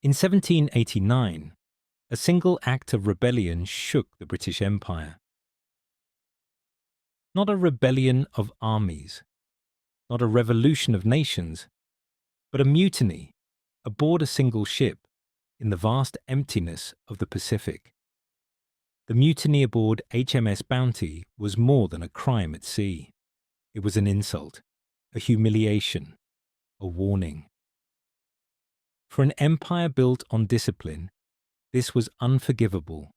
In 1789, a single act of rebellion shook the British Empire. Not a rebellion of armies, not a revolution of nations, but a mutiny aboard a single ship in the vast emptiness of the Pacific. The mutiny aboard HMS Bounty was more than a crime at sea. It was an insult, a humiliation, a warning. For an empire built on discipline, this was unforgivable.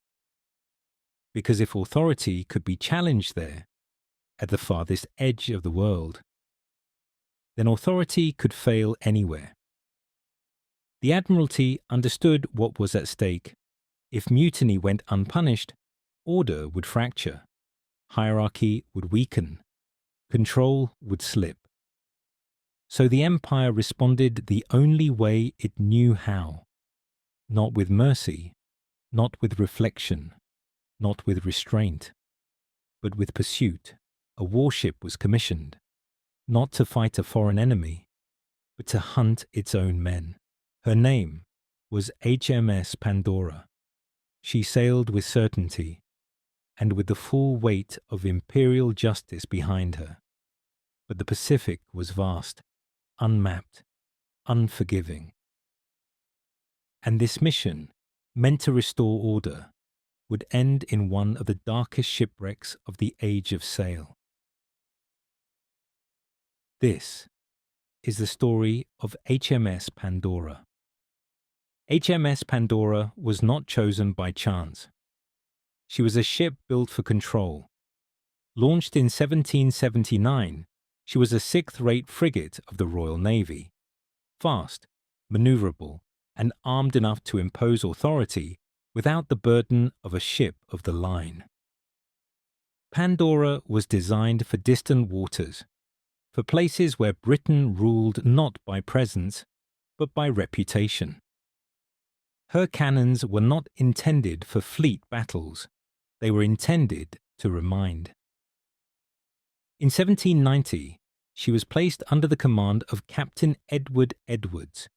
Because if authority could be challenged there, at the farthest edge of the world, then authority could fail anywhere. The Admiralty understood what was at stake. If mutiny went unpunished, order would fracture, hierarchy would weaken, control would slip. So the Empire responded the only way it knew how, not with mercy, not with reflection, not with restraint, but with pursuit. A warship was commissioned, not to fight a foreign enemy, but to hunt its own men. Her name was HMS Pandora. She sailed with certainty and with the full weight of imperial justice behind her. But the Pacific was vast, unmapped, unforgiving. And this mission, meant to restore order, would end in one of the darkest shipwrecks of the age of sail. This is the story of HMS Pandora. HMS Pandora was not chosen by chance. She was a ship built for control. Launched in 1779, she was a sixth-rate frigate of the Royal Navy, fast, maneuverable, and armed enough to impose authority without the burden of a ship of the line. Pandora was designed for distant waters, for places where Britain ruled not by presence, but by reputation. Her cannons were not intended for fleet battles, they were intended to remind. In 1790, she was placed under the command of Captain Edward Edwards,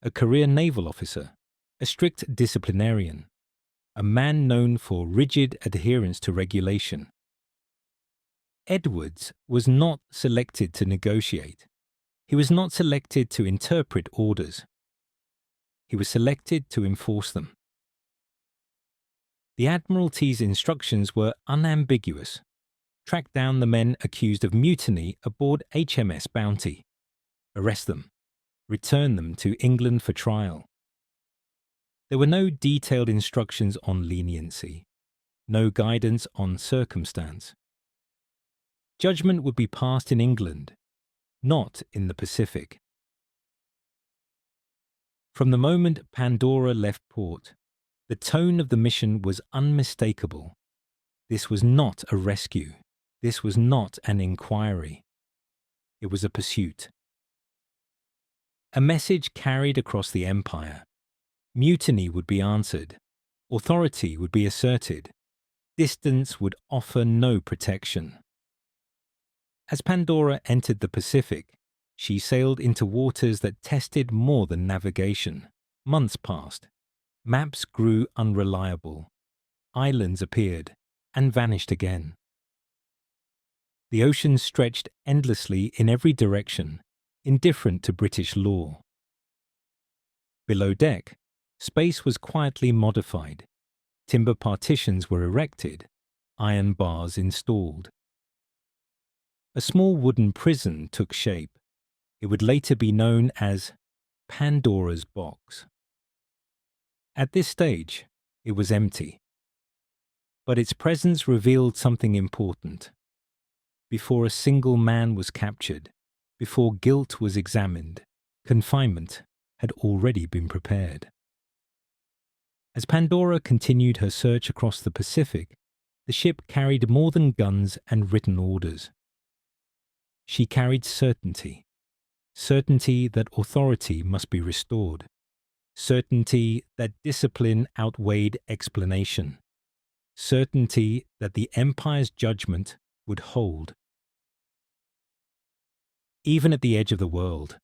a career naval officer, a strict disciplinarian, a man known for rigid adherence to regulation. Edwards was not selected to negotiate. He was not selected to interpret orders. He was selected to enforce them. The Admiralty's instructions were unambiguous. Track down the men accused of mutiny aboard HMS Bounty. Arrest them. Return them to England for trial. There were no detailed instructions on leniency, no guidance on circumstance. Judgment would be passed in England, not in the Pacific. From the moment Pandora left port, the tone of the mission was unmistakable. This was not a rescue. This was not an inquiry. It was a pursuit. A message carried across the empire. Mutiny would be answered. Authority would be asserted. Distance would offer no protection. As Pandora entered the Pacific, she sailed into waters that tested more than navigation. Months passed. Maps grew unreliable. Islands appeared and vanished again. The ocean stretched endlessly in every direction, indifferent to British law. Below deck, space was quietly modified. Timber partitions were erected, iron bars installed. A small wooden prison took shape. It would later be known as Pandora's Box. At this stage, it was empty. But its presence revealed something important. Before a single man was captured, before guilt was examined, confinement had already been prepared. As Pandora continued her search across the Pacific, the ship carried more than guns and written orders. She carried certainty, certainty that authority must be restored, certainty that discipline outweighed explanation, certainty that the empire's judgment would hold. Even at the edge of the world,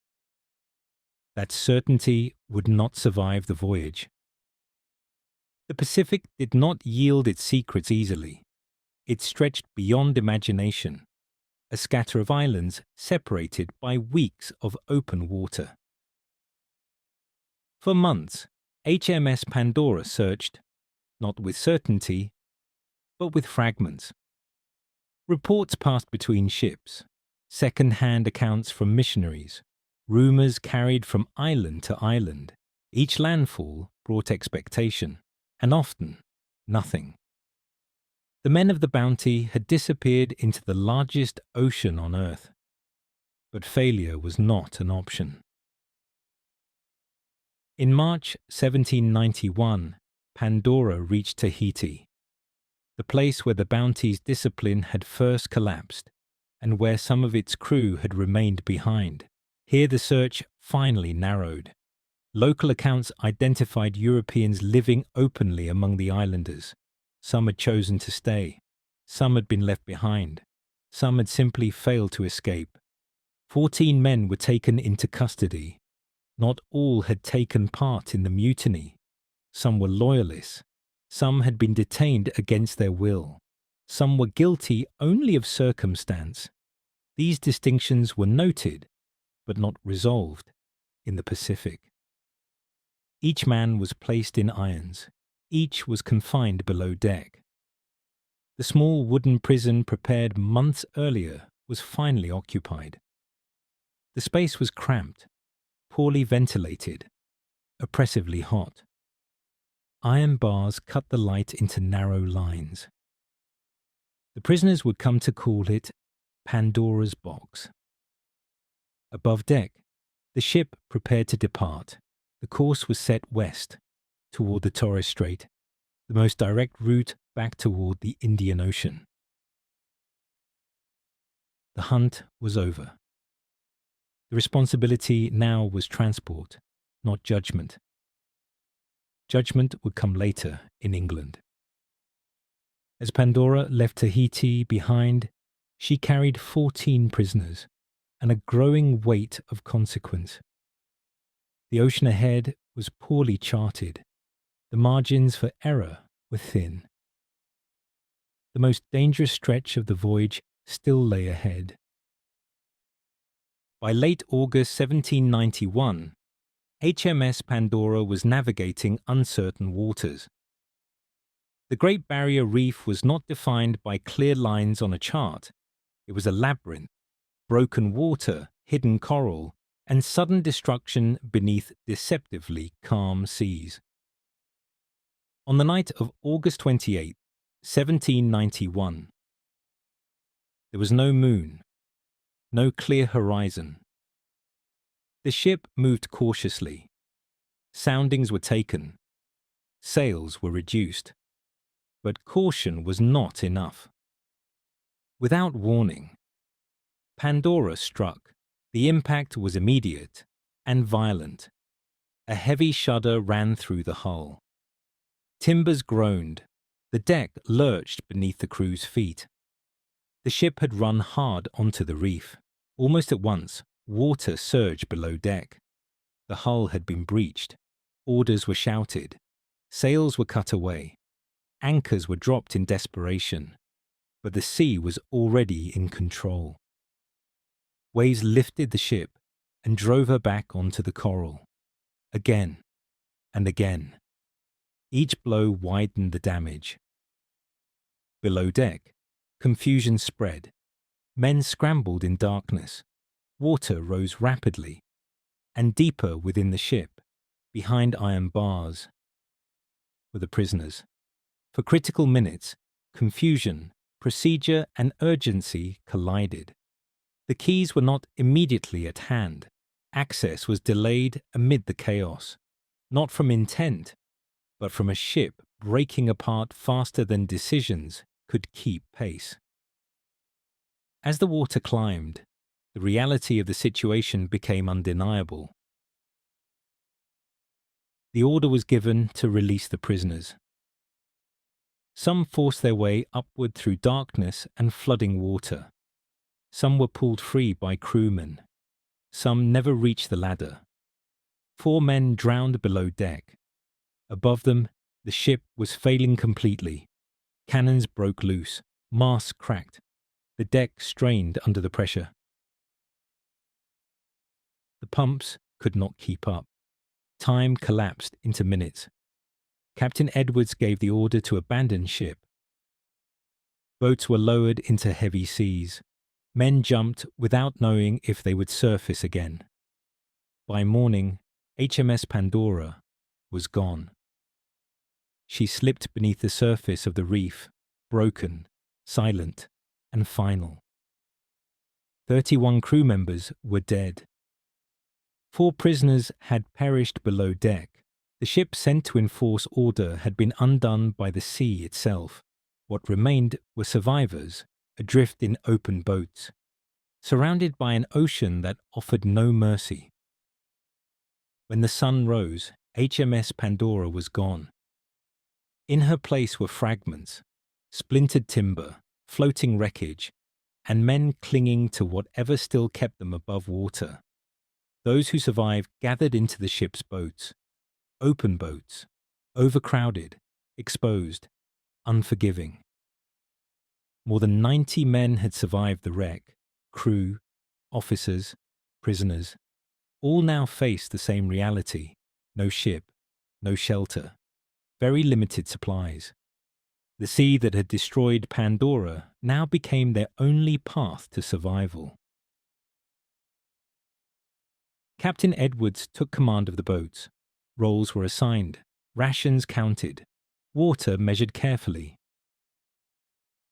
That certainty would not survive the voyage. The Pacific did not yield its secrets easily. It stretched beyond imagination, a scatter of islands separated by weeks of open water. For months, HMS Pandora searched, not with certainty, but with fragments. Reports passed between ships, second-hand accounts from missionaries, rumors carried from island to island. Each landfall brought expectation, and often nothing. The men of the Bounty had disappeared into the largest ocean on Earth, but failure was not an option. In March 1791, Pandora reached Tahiti, the place where the Bounty's discipline had first collapsed and where some of its crew had remained behind. Here the search finally narrowed. Local accounts identified Europeans living openly among the islanders. Some had chosen to stay. Some had been left behind. Some had simply failed to escape. 14 men were taken into custody. Not all had taken part in the mutiny. Some were loyalists. Some had been detained against their will. Some were guilty only of circumstance. These distinctions were noted, but not resolved, in the Pacific. Each man was placed in irons. Each was confined below deck. The small wooden prison prepared months earlier was finally occupied. The space was cramped, poorly ventilated, oppressively hot. Iron bars cut the light into narrow lines. The prisoners would come to call it Pandora's box. Above deck, the ship prepared to depart. The course was set west, toward the Torres Strait, the most direct route back toward the Indian Ocean. The hunt was over. The responsibility now was transport, not judgment. Judgment would come later in England. As Pandora left Tahiti behind, she carried 14 prisoners and a growing weight of consequence. The ocean ahead was poorly charted. The margins for error were thin. The most dangerous stretch of the voyage still lay ahead. By late August 1791, HMS Pandora was navigating uncertain waters. The Great Barrier Reef was not defined by clear lines on a chart. It was a labyrinth, broken water, hidden coral, and sudden destruction beneath deceptively calm seas. On the night of August 28, 1791, there was no moon, no clear horizon. The ship moved cautiously. Soundings were taken. Sails were reduced. But caution was not enough. Without warning, Pandora struck. The impact was immediate and violent. A heavy shudder ran through the hull. Timbers groaned. The deck lurched beneath the crew's feet. The ship had run hard onto the reef. Almost at once, water surged below deck. The hull had been breached. Orders were shouted. Sails were cut away. Anchors were dropped in desperation. But the sea was already in control. Waves lifted the ship and drove her back onto the coral. Again and again. Each blow widened the damage. Below deck, confusion spread. Men scrambled in darkness. Water rose rapidly, and deeper within the ship, behind iron bars, were the prisoners. For critical minutes, confusion, procedure, and urgency collided. The keys were not immediately at hand. Access was delayed amid the chaos, not from intent, but from a ship breaking apart faster than decisions could keep pace. As the water climbed, the reality of the situation became undeniable. The order was given to release the prisoners. Some forced their way upward through darkness and flooding water. Some were pulled free by crewmen. Some never reached the ladder. 4 men drowned below deck. Above them, the ship was failing completely. Cannons broke loose, masts cracked. The deck strained under the pressure. The pumps could not keep up. Time collapsed into minutes. Captain Edwards gave the order to abandon ship. Boats were lowered into heavy seas. Men jumped without knowing if they would surface again. By morning, HMS Pandora was gone. She slipped beneath the surface of the reef, broken, silent, and final. 31 crew members were dead. 4 prisoners had perished below deck. The ship sent to enforce order had been undone by the sea itself. What remained were survivors, adrift in open boats, surrounded by an ocean that offered no mercy. When the sun rose, HMS Pandora was gone. In her place were fragments, splintered timber, floating wreckage, and men clinging to whatever still kept them above water. Those who survived gathered into the ship's boats, open boats, overcrowded, exposed, unforgiving. More than 90 men had survived the wreck, crew, officers, prisoners. All now faced the same reality: no ship, no shelter, very limited supplies. The sea that had destroyed Pandora now became their only path to survival. Captain Edwards took command of the boats. Roles were assigned, rations counted, water measured carefully.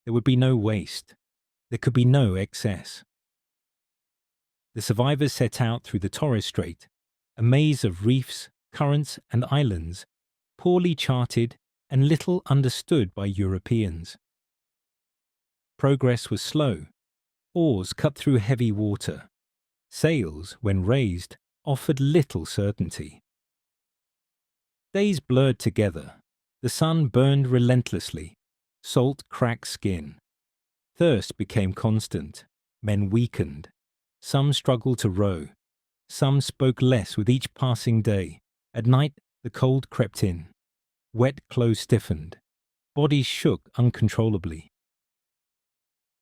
There would be no waste. There could be no excess. The survivors set out through the Torres Strait, a maze of reefs, currents, and islands, poorly charted and little understood by Europeans. Progress was slow. Oars cut through heavy water. Sails, when raised, offered little certainty. Days blurred together. The sun burned relentlessly. Salt cracked skin. Thirst became constant. Men weakened. Some struggled to row. Some spoke less with each passing day. At night, the cold crept in. Wet clothes stiffened. Bodies shook uncontrollably.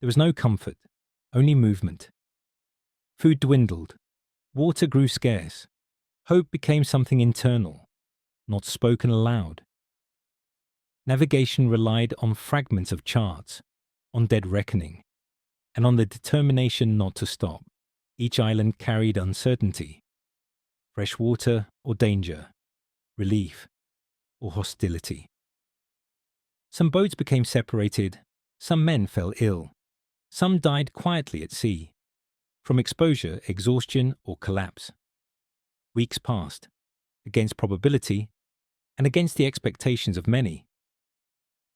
There was no comfort, only movement. Food dwindled. Water grew scarce. Hope became something internal, not spoken aloud. Navigation relied on fragments of charts, on dead reckoning, and on the determination not to stop. Each island carried uncertainty: fresh water or danger, relief or hostility. Some boats became separated, some men fell ill, some died quietly at sea, from exposure, exhaustion, or collapse. Weeks passed, against probability and against the expectations of many.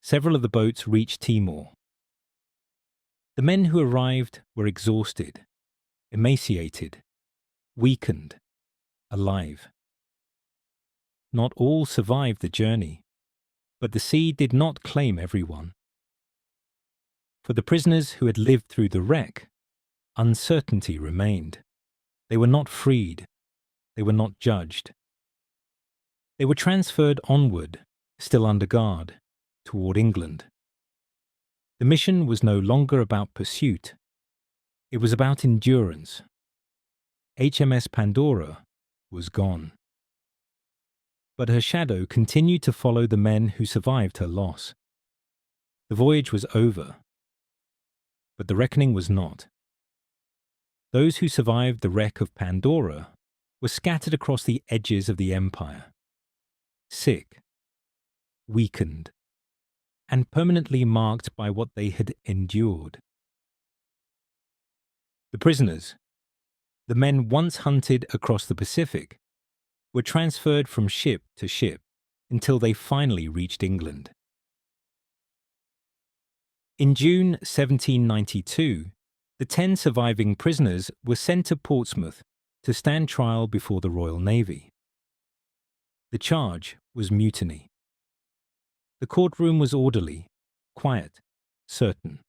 Several of the boats reached Timor. The men who arrived were exhausted, emaciated, weakened, alive. Not all survived the journey, but the sea did not claim everyone. For the prisoners who had lived through the wreck, uncertainty remained. They were not freed. They were not judged. They were transferred onward, still under guard, toward England. The mission was no longer about pursuit. It was about endurance. HMS Pandora was gone. But her shadow continued to follow the men who survived her loss. The voyage was over, but the reckoning was not. Those who survived the wreck of Pandora were scattered across the edges of the empire, sick, weakened, and permanently marked by what they had endured. The prisoners, the men once hunted across the Pacific, were transferred from ship to ship until they finally reached England. In June 1792, the 10 surviving prisoners were sent to Portsmouth to stand trial before the Royal Navy. The charge was mutiny. The courtroom was orderly, quiet, certain.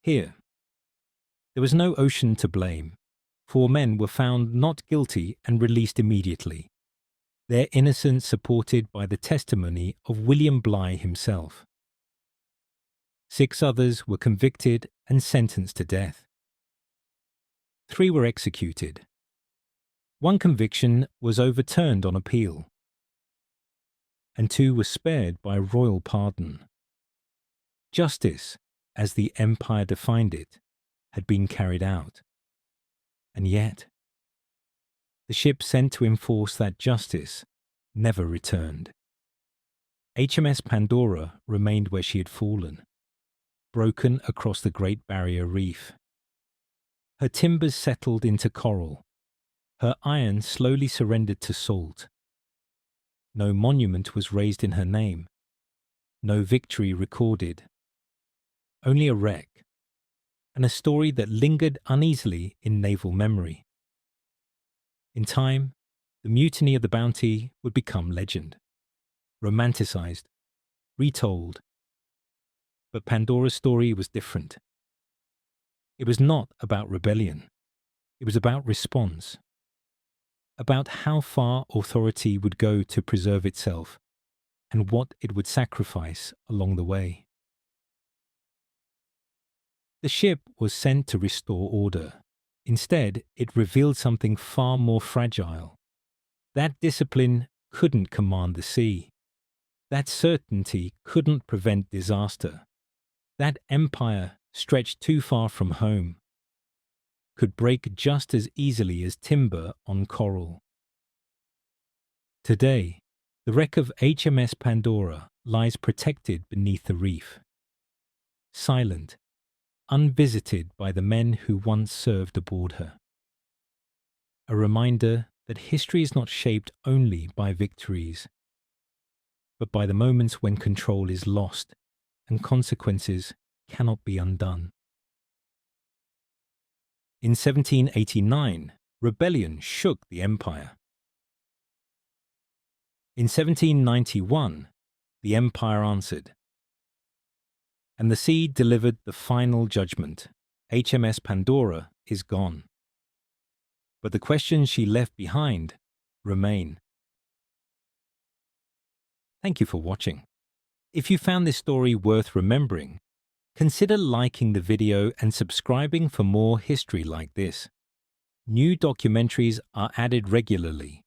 Here, there was no ocean to blame. 4 men were found not guilty and released immediately, their innocence supported by the testimony of William Bligh himself. 6 others were convicted and sentenced to death. 3 were executed. 1 conviction was overturned on appeal, and 2 were spared by royal pardon. Justice, as the empire defined it, had been carried out. And yet, the ship sent to enforce that justice never returned. HMS Pandora remained where she had fallen, broken across the Great Barrier Reef. Her timbers settled into coral. Her iron slowly surrendered to salt. No monument was raised in her name. No victory recorded. Only a wreck, and a story that lingered uneasily in naval memory. In time, the mutiny of the Bounty would become legend, romanticized, retold. But Pandora's story was different. It was not about rebellion. It was about response, about how far authority would go to preserve itself and what it would sacrifice along the way. The ship was sent to restore order. Instead, it revealed something far more fragile. That discipline couldn't command the sea. That certainty couldn't prevent disaster. That empire, stretched too far from home, could break just as easily as timber on coral. Today, the wreck of HMS Pandora lies protected beneath the reef, silent, unvisited by the men who once served aboard her. A reminder that history is not shaped only by victories, but by the moments when control is lost and consequences cannot be undone. In 1789, rebellion shook the empire. In 1791, the empire answered, and the sea delivered the final judgment. HMS Pandora is gone. But the questions she left behind remain. Thank you for watching. If you found this story worth remembering, consider liking the video and subscribing for more history like this. New documentaries are added regularly,